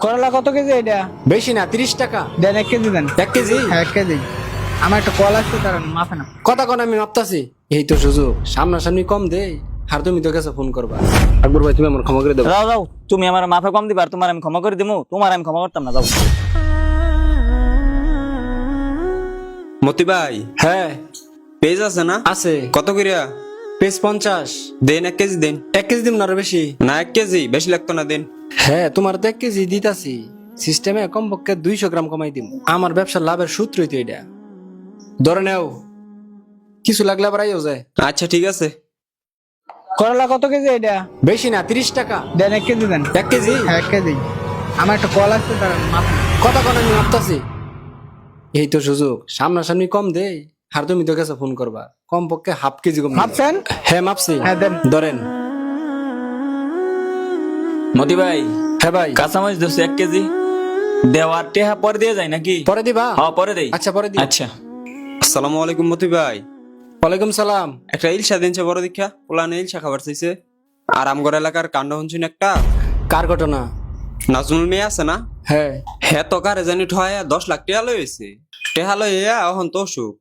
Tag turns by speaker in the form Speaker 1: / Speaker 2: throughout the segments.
Speaker 1: করলা কত কেজি এটা?
Speaker 2: বেশি না, 30 টাকা
Speaker 1: দেন 1 কেজি দেন।
Speaker 2: 1 কেজি।
Speaker 1: হ্যাঁ 1 কেজি। আমার একটা কল আসছে, তার মাফে না।
Speaker 2: কথা কোন আমি মাপতাছি। এই তো সুযোগ, সামনাসামনি কম দে। আর তুমি তো কাছে ফোন করবা। আকবর ভাই তুমি আমার ক্ষমা করে দেবো।
Speaker 3: যাও যাও, তুমি আমার মাফে কম দিবা আর তোমার আমি ক্ষমা করে দিমু, তোমার আমি ক্ষমা করতাম না, যাও।
Speaker 4: মতি ভাই,
Speaker 2: হ্যাঁ
Speaker 4: পেজ আছে না?
Speaker 2: আছে।
Speaker 4: কত করিয়া?
Speaker 2: পেজ 50।
Speaker 4: দেন 1 কেজি দেন।
Speaker 2: 1 কেজি দিম না আরো বেশি?
Speaker 4: না 1 কেজি, বেশি লাগতো না, দেন।
Speaker 2: হ্যাঁ তোমার তো 1 কেজি দিতাছি। সিস্টেমে কমপক্ষে 200 গ্রাম কমাই দিম। আমার ব্যবসার লাভের সূত্রই তো এটা। ধরে নেও, কিছু লাগলে আবার আইও যায়।
Speaker 4: আচ্ছা ঠিক আছে।
Speaker 1: করলা কত কেজি এটা?
Speaker 2: বেশি না, 30 টাকা
Speaker 1: দেন 1 কেজি দেন।
Speaker 2: 1 কেজি।
Speaker 1: হ্যাঁ 1 কেজি। আমার একটা কল আসছে, তার মাফে না।
Speaker 2: কথা কোন আমি মাপতাছি। এই তো সুযোগ, সামনাসামনি কম দে। আর তুমি তো কাছে ফোন করবা। কমপক্ষে হাফ কেজি কম দিবা।
Speaker 1: মাপছেন?
Speaker 2: হ্যাঁ মাপছি।
Speaker 1: হ্যাঁ দেন।
Speaker 2: ধরেন।
Speaker 3: মতি ভাই,
Speaker 2: হ্যাঁ ভাই।
Speaker 3: কাঁচামরিচ দিচ্ছি 1 কেজি। দেওয়ার টেহা পরে দিয়ে যায় নাকি?
Speaker 2: পরে দিবা?
Speaker 3: হ্যাঁ পরে দেই।
Speaker 2: আচ্ছা পরে দিই।
Speaker 3: আচ্ছা।
Speaker 4: আসসালামু আলাইকুম মতি ভাই।
Speaker 2: ওয়ালাইকুম সালাম।
Speaker 4: একটা ইলশা দিনছে বড় দীক্ষা, পোলানে ইলশা খাবার চাইছে। আর আমগর এলাকার কাণ্ড শুনছেন একটা।
Speaker 2: কার ঘটনা?
Speaker 4: নাজমুল মেয়ে আছে না,
Speaker 2: হ্যাঁ
Speaker 4: হ্যাঁ তো কারে জানি ঠয়া 10 লাখ টাকা লইছে। টেহা লইয়া এখন তো অসুখ।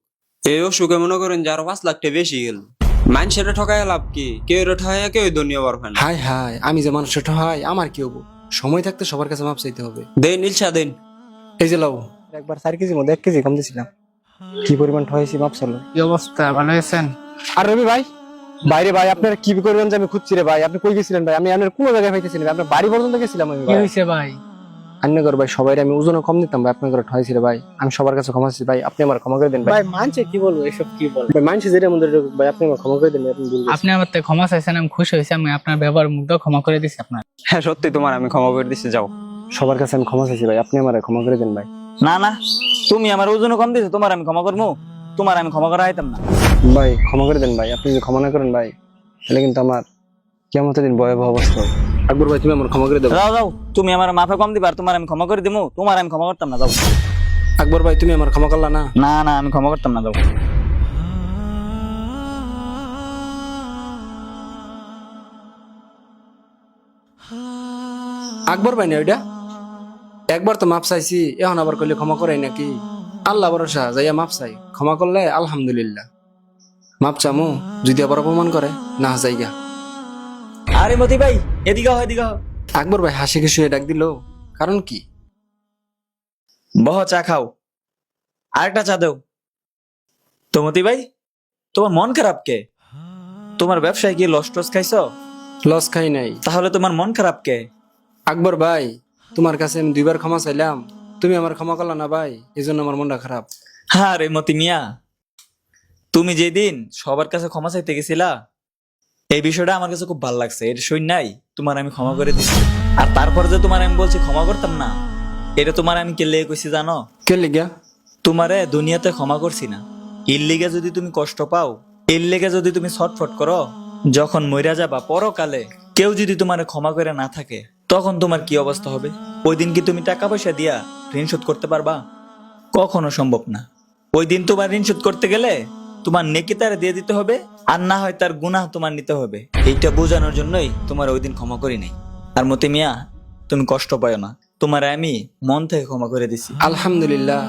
Speaker 4: এই অসুখে মনে করেন যে আরো 5 লাখ টাকা বেশি গেল। মানুষের ঠকায় লাভ কি? কেউ ঠয়া কেউ দুনিয়া পারবে না।
Speaker 2: হাই হাই, আমি যে মানুষের ঠহাই, আমার কি হবো? সময় থাকতে সবার কাছে মাপ চাইতে হবে।
Speaker 4: দেন ইলশা দেন।
Speaker 2: এই যে লাও। একবার 4 কেজির মধ্যে 1 কেজি কম দিছিলাম। কি পরিমাণ ঠহাইছি মাপ চলো।
Speaker 1: কি অবস্থা, ভালো আছেন?
Speaker 2: আর রবি ভাই, বাইরে ভাই আপনারা কি করবেন যে আমি খুঁজছি রে ভাই। আপনি কই গেছিলেন ভাই? আমি আপনার কোনো জায়গায় পাইতেছি না ভাই। আপনার বাড়ি পর্যন্ত গেছিলাম আমি
Speaker 1: কি
Speaker 2: ভাই।
Speaker 1: হয়েছে ভাই?
Speaker 2: আন্যগর ভাই সবাই আমি ওজনও কম দিতাম ভাই, আপনার ঘরে ঠহাইছি রে ভাই। আমি সবার কাছে ক্ষমা চাইছি ভাই, আপনি আমার ক্ষমা করে দেন ভাই।
Speaker 1: ভাই মানছে কি বলবো, এসব কি বল?
Speaker 2: ভাই মানছি যেটা মধ্যে ভাই, আপনি আমার ক্ষমা করে দেন ভাই, আপনি ভুল করছেন।
Speaker 1: আপনি আমার থেকে ক্ষমা চাইছেন, আমি খুশি হয়েছি। আমি আপনার ব্যবহার মুগ্ধ ক্ষমা করে দিচ্ছি আপনার।
Speaker 4: হ্যাঁ সত্যি তোমার আমি ক্ষমা করে দিচ্ছি, যাও।
Speaker 2: সবার কাছে আমি ক্ষমা চাইছি ভাই, আপনি আমার ক্ষমা করে দেন ভাই।
Speaker 3: না না, তুমি আমার ওজন কম দিছো, তোমার আমি ক্ষমা করবো, তোমার আমি ক্ষমা করা হইতাম না।
Speaker 2: ভাই ক্ষমা করে দেন ভাই, আপনি যদি ক্ষমা না করেন ভাই, তাহলে কিন্তু আমার কিয়ামতের দিন ভয়াবহ অবস্থা হবে। আকবর ভাই তুমি আমার ক্ষমা করে দেবো।
Speaker 3: যাও যাও, তুমি আমার মাফে কম দিবা আর তোমার আমি ক্ষমা করে দিমু, তোমার আমি ক্ষমা করতাম না, যাও।
Speaker 2: আকবর ভাই তুমি আমার ক্ষমা করলা না?
Speaker 3: না না, আমি ক্ষমা করতাম না, যাও।
Speaker 2: আকবর ভাই না ওইটা? একবার তো মাপ চাইছি, এখন আবার করলে ক্ষমা করাই নাকি? আল্লাহ ভরসা, যাইয়া মাপ চাই, ক্ষমা করলে আলহামদুলিল্লাহ। মাপ চামু, যদি আবার অপমান করে না যাইগা।
Speaker 3: আরে মতি ভাই, এদিকে হও, এদিকে হও।
Speaker 2: আকবর ভাই হাসি খুশি ডাক দিল, কারণ কি?
Speaker 3: বহ, চা খাও, আরেকটা চা দেও। তো মতি ভাই, তোমার মন খারাপ কে? তোমার ব্যবসায় কি লস টস খাইছো?
Speaker 2: লস খাই নাই।
Speaker 3: তাহলে তোমার মন খারাপ কে?
Speaker 2: আকবর ভাই, তোমার কাছে আমি 2বার ক্ষমা চাইলাম, তুমি আমার ক্ষমা করলা না ভাই, এই জন্য আমার মনটা খারাপ।
Speaker 3: হ্যাঁ রে মতি মিয়া, তুমি যেদিন সবার কাছে ক্ষমা চাইতে গেছিলা, এই বিষয়টা আমার কাছে খুব ভালো লাগছে। এটা শুন নাই, তোমার আমি ক্ষমা করে দিছি। আর তারপর যে তোমার আমি বলছি ক্ষমা করতাম না, এটা তোমার আমি কে লেগে কইছি জানো?
Speaker 2: কে লিগা?
Speaker 3: তোমারে দুনিয়াতে ক্ষমা করছি না, এর লেগে যদি তুমি কষ্ট পাও, এর লেগে যদি তুমি ছটফট করো, যখন মইরা যাবা পরকালে কেউ যদি তোমারে ক্ষমা করে না থাকে, তখন তোমার কি অবস্থা হবে? ওই দিন কি তুমি টাকা পয়সা দিয়া ঋণ শোধ করতে পারবা? কখনো সম্ভব না। ওই দিন তোমার ঋণ শোধ করতে গেলে তোমার নেকি তার দিয়ে দিতে হবে, আর না হয় তার গুনাহ তোমার নিতে হবে। এইটা বোঝানোর জন্যই তোমার ওই দিন ক্ষমা করি নাই। আর মতি মিয়া, তুমি কষ্ট পাও না, তোমার আমি মন থেকে ক্ষমা করে দিছি।
Speaker 2: আলহামদুলিল্লাহ।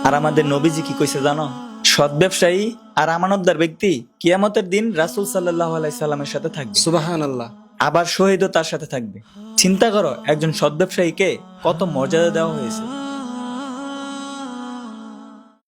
Speaker 3: আর আমাদের নবীজি কি কইছে জানো? সৎ ব্যবসায়ী আর আমানতদার ব্যক্তি কিয়ামতের দিন রাসূল সাল্লাল্লাহু আলাইহি সাল্লামের সাথে থাকবে,
Speaker 2: সুবহানাল্লাহ।
Speaker 3: আবার শহীদও তার সাথে থাকবে। চিন্তা করো, একজন সৎ ব্যবসায়ীকে কত মর্যাদা দেওয়া হয়েছে।